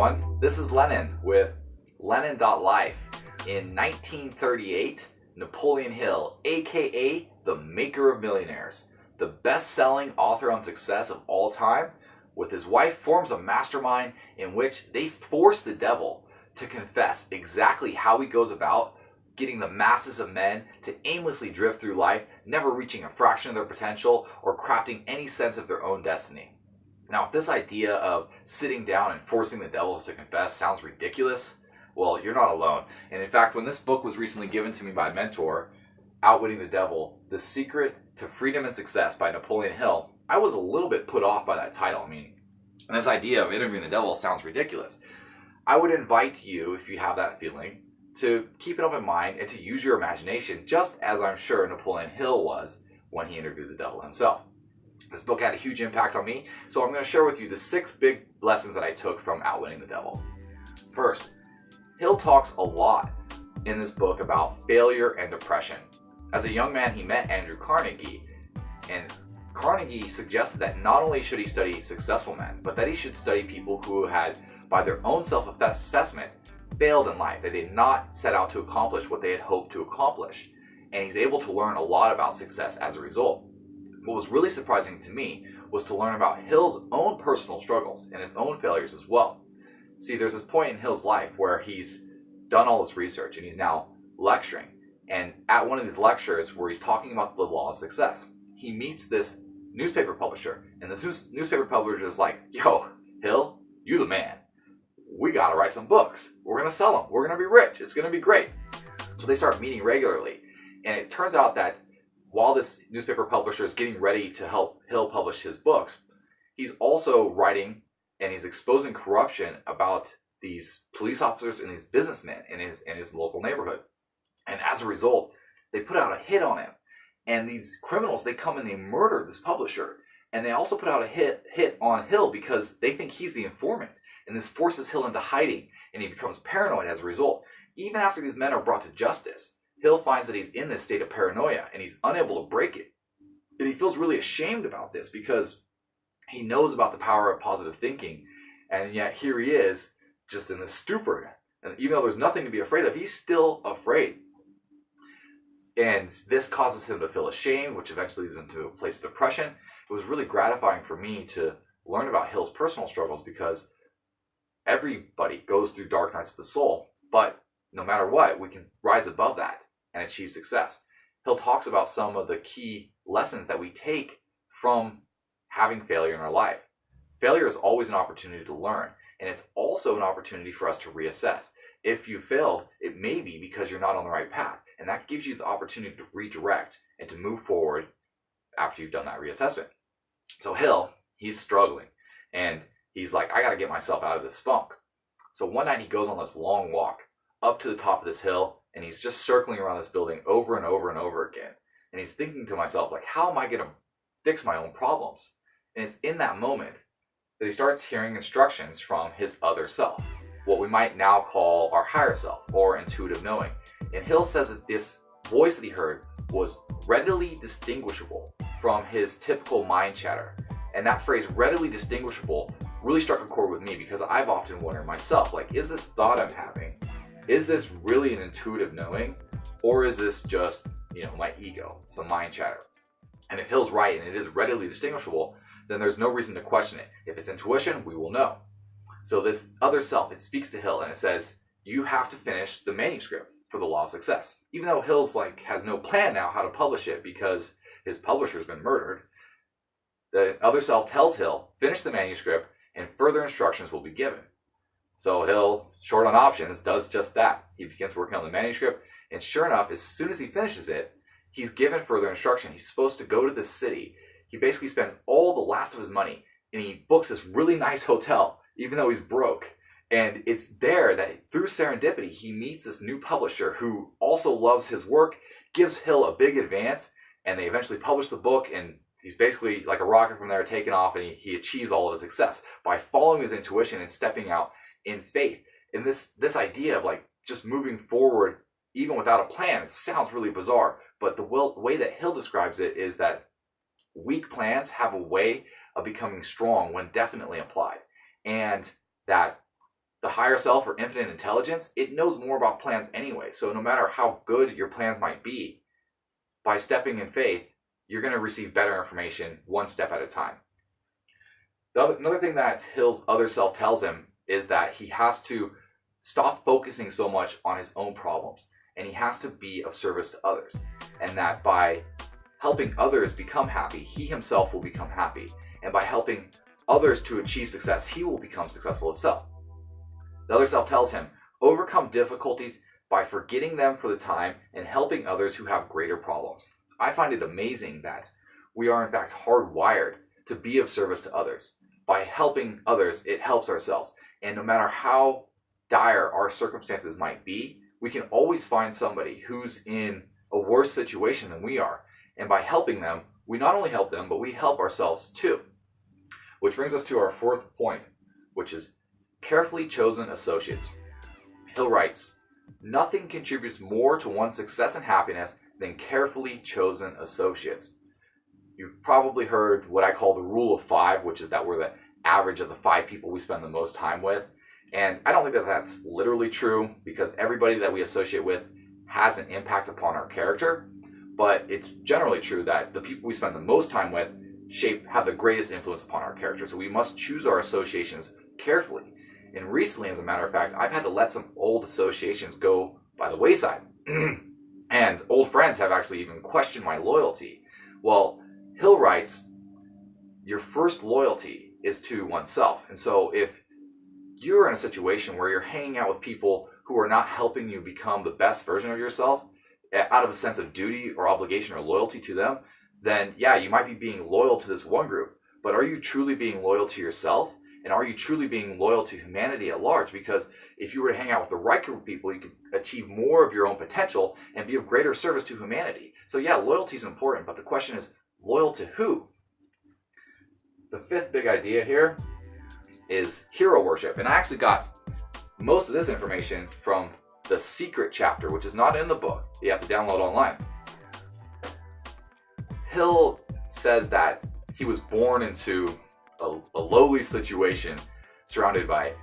everyone. This is Lennon with lennon.life. In 1938, Napoleon Hill, aka the Maker of Millionaires, the best-selling author on success of all time, with his wife forms a mastermind in which they force the devil to confess exactly how he goes about getting the masses of men to aimlessly drift through life, never reaching a fraction of their potential or crafting any sense of their own destiny. Now, if this idea of sitting down and forcing the devil to confess sounds ridiculous, well, you're not alone. And in fact, when this book was recently given to me by a mentor, Outwitting the Devil, The Secret to Freedom and Success by Napoleon Hill, I was a little bit put off by that title. I mean, this idea of interviewing the devil sounds ridiculous. I would invite you, if you have that feeling, to keep an open mind and to use your imagination, just as I'm sure Napoleon Hill was when he interviewed the devil himself. This book had a huge impact on me, so I'm going to share with you the 6 big lessons that I took from Outwitting the Devil. First, Hill talks a lot in this book about failure and depression. As a young man, he met Andrew Carnegie, and Carnegie suggested that not only should he study successful men, but that he should study people who had, by their own self-assessment, failed in life. They did not set out to accomplish what they had hoped to accomplish, and he's able to learn a lot about success as a result. What was really surprising to me was to learn about Hill's own personal struggles and his own failures as well. See, there's this point in Hill's life where he's done all this research and he's now lecturing. And at one of these lectures where he's talking about the law of success, he meets this newspaper publisher. And this newspaper publisher is like, "Yo, Hill, you the man. We gotta write some books. We're gonna sell them. We're gonna be rich. It's gonna be great." So they start meeting regularly. And it turns out that while this newspaper publisher is getting ready to help Hill publish his books, he's also writing and he's exposing corruption about these police officers and these businessmen in his local neighborhood. And as a result, they put out a hit on him. And these criminals, they come and they murder this publisher. And they also put out a hit on Hill because they think he's the informant. And this forces Hill into hiding, and he becomes paranoid as a result. Even after these men are brought to justice, Hill finds that he's in this state of paranoia and he's unable to break it. And he feels really ashamed about this because he knows about the power of positive thinking, and yet here he is just in this stupor. And even though there's nothing to be afraid of, he's still afraid. And this causes him to feel ashamed, which eventually leads him to a place of depression. It was really gratifying for me to learn about Hill's personal struggles because everybody goes through dark nights of the soul, but no matter what, we can rise above that and achieve success. Hill talks about some of the key lessons that we take from having failure in our life. Failure is always an opportunity to learn, and it's also an opportunity for us to reassess. If you failed, it may be because you're not on the right path, and that gives you the opportunity to redirect and to move forward after you've done that reassessment. So Hill, he's struggling, and he's like, I got to get myself out of this funk. So one night he goes on this long walk up to the top of this hill, and he's just circling around this building over and over and over again. And he's thinking to himself, like, how am I going to fix my own problems? And it's in that moment that he starts hearing instructions from his other self, what we might now call our higher self or intuitive knowing. And Hill says that this voice that he heard was readily distinguishable from his typical mind chatter. And that phrase, readily distinguishable, really struck a chord with me because I've often wondered myself, like, is this thought I'm having, is this really an intuitive knowing, or is this just, my ego, some mind chatter? And if Hill's right and it is readily distinguishable, then there's no reason to question it. If it's intuition, we will know. So this other self, it speaks to Hill and it says, you have to finish the manuscript for the law of success. Even though Hill's has no plan now how to publish it because his publisher's been murdered, the other self tells Hill, finish the manuscript and further instructions will be given. So Hill, short on options, does just that. He begins working on the manuscript, and sure enough, as soon as he finishes it, he's given further instruction. He's supposed to go to this city. He basically spends all the last of his money, and he books this really nice hotel, even though he's broke. And it's there that, through serendipity, he meets this new publisher who also loves his work, gives Hill a big advance, and they eventually publish the book, and he's basically like a rocket from there, taking off, and he achieves all of his success by following his intuition and stepping out in faith. And this idea of just moving forward even without a plan, it sounds really bizarre, but the way that Hill describes it is that weak plans have a way of becoming strong when definitely applied, and that the higher self or infinite intelligence, it knows more about plans anyway. So no matter how good your plans might be, by stepping in faith, you're going to receive better information one step at a time. Another thing that Hill's other self tells him is that he has to stop focusing so much on his own problems, and he has to be of service to others. And that by helping others become happy, he himself will become happy. And by helping others to achieve success, he will become successful himself. The other self tells him, overcome difficulties by forgetting them for the time and helping others who have greater problems. I find it amazing that we are in fact hardwired to be of service to others. By helping others, it helps ourselves. And no matter how dire our circumstances might be, we can always find somebody who's in a worse situation than we are. And by helping them, we not only help them, but we help ourselves too. Which brings us to our fourth point, which is carefully chosen associates. Hill writes, nothing contributes more to one's success and happiness than carefully chosen associates. You've probably heard what I call the rule of 5, which is that we're the average of the 5 people we spend the most time with. And I don't think that that's literally true, because everybody that we associate with has an impact upon our character. But it's generally true that the people we spend the most time with have the greatest influence upon our character. So we must choose our associations carefully. And recently, as a matter of fact, I've had to let some old associations go by the wayside. And old friends have actually even questioned my loyalty. Well, Hill writes, your first loyalty is to oneself. And so if you're in a situation where you're hanging out with people who are not helping you become the best version of yourself, out of a sense of duty or obligation or loyalty to them, then yeah, you might be being loyal to this one group, but are you truly being loyal to yourself? And are you truly being loyal to humanity at large? Because if you were to hang out with the right group of people, you could achieve more of your own potential and be of greater service to humanity. So yeah, loyalty is important, but the question is, loyal to who? The fifth big idea here is hero worship. And I actually got most of this information from the secret chapter, which is not in the book. You have to download online. Hill says that he was born into a lowly situation surrounded by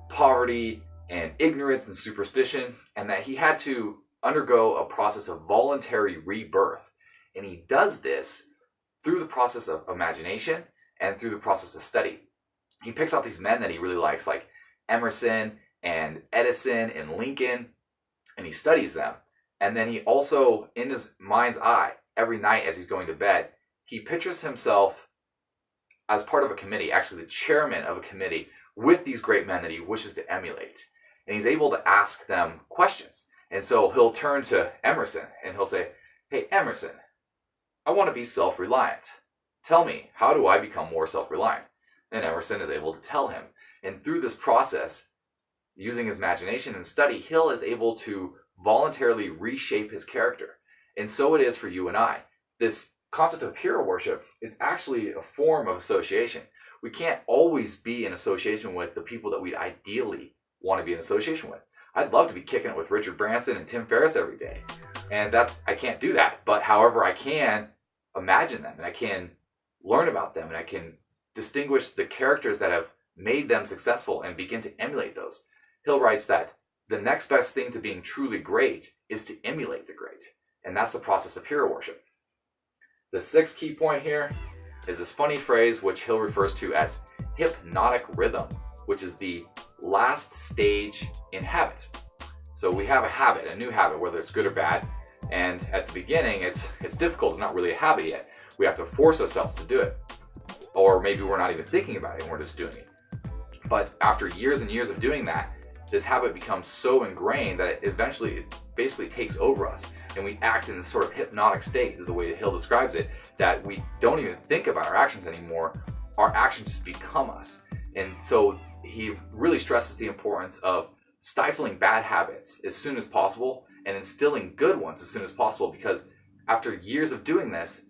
poverty and ignorance and superstition, and that he had to undergo a process of voluntary rebirth. And he does this through the process of imagination and through the process of study. He picks out these men that he really likes, like Emerson and Edison and Lincoln, and he studies them. And then he also, in his mind's eye, every night as he's going to bed, he pictures himself as part of a committee, actually the chairman of a committee, with these great men that he wishes to emulate. And he's able to ask them questions. And so he'll turn to Emerson and he'll say, hey, Emerson, I want to be self-reliant. Tell me, how do I become more self-reliant? And Emerson is able to tell him. And through this process, using his imagination and study, Hill is able to voluntarily reshape his character. And so it is for you and I. This concept of hero worship, it's actually a form of association. We can't always be in association with the people that we'd ideally want to be in association with. I'd love to be kicking it with Richard Branson and Tim Ferriss every day. And I can't do that. But however, I can imagine them and I can learn about them and I can distinguish the characters that have made them successful and begin to emulate those. Hill writes that the next best thing to being truly great is to emulate the great. And that's the process of hero worship. The sixth key point here is this funny phrase which Hill refers to as hypnotic rhythm, which is the last stage in habit. So we have a habit, a new habit, whether it's good or bad. And at the beginning, it's difficult. It's not really a habit yet. We have to force ourselves to do it. Or maybe we're not even thinking about it and we're just doing it. But after years and years of doing that, this habit becomes so ingrained that it basically takes over us. And we act in this sort of hypnotic state, is the way that Hill describes it, that we don't even think about our actions anymore. Our actions just become us. And so he really stresses the importance of stifling bad habits as soon as possible and instilling good ones as soon as possible, because after years of doing this,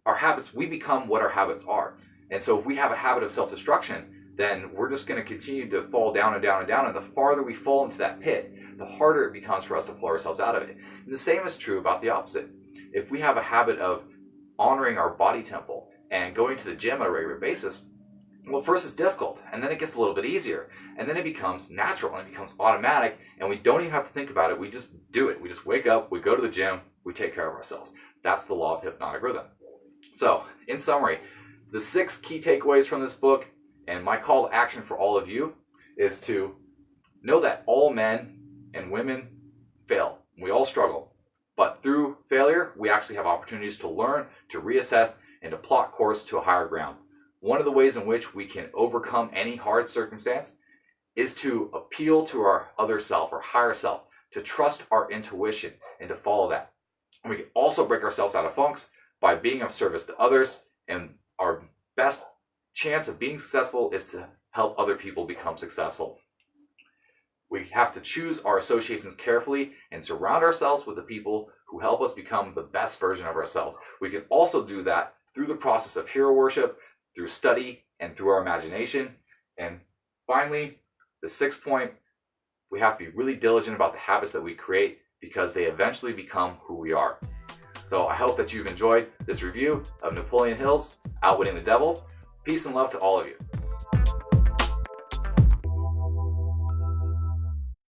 our habits, we become what our habits are. And so if we have a habit of self-destruction, then we're just going to continue to fall down and down and down. And the farther we fall into that pit, the harder it becomes for us to pull ourselves out of it. And the same is true about the opposite. If we have a habit of honoring our body temple and going to the gym on a regular basis, Well, first it's difficult, and then it gets a little bit easier, and then it becomes natural, and it becomes automatic, and we don't even have to think about it. We just do it. We just wake up, we go to the gym, we take care of ourselves. That's the law of hypnotic rhythm. So, in summary, the 6 key takeaways from this book, and my call to action for all of you, is to know that all men and women fail. We all struggle. But through failure, we actually have opportunities to learn, to reassess, and to plot course to a higher ground. One of the ways in which we can overcome any hard circumstance is to appeal to our other self, our higher self, to trust our intuition and to follow that. And we can also break ourselves out of funks by being of service to others, and our best chance of being successful is to help other people become successful. We have to choose our associations carefully and surround ourselves with the people who help us become the best version of ourselves. We can also do that through the process of hero worship, through study, and through our imagination. And finally, the 6th point, we have to be really diligent about the habits that we create because they eventually become who we are. So I hope that you've enjoyed this review of Napoleon Hill's Outwitting the Devil. Peace and love to all of you.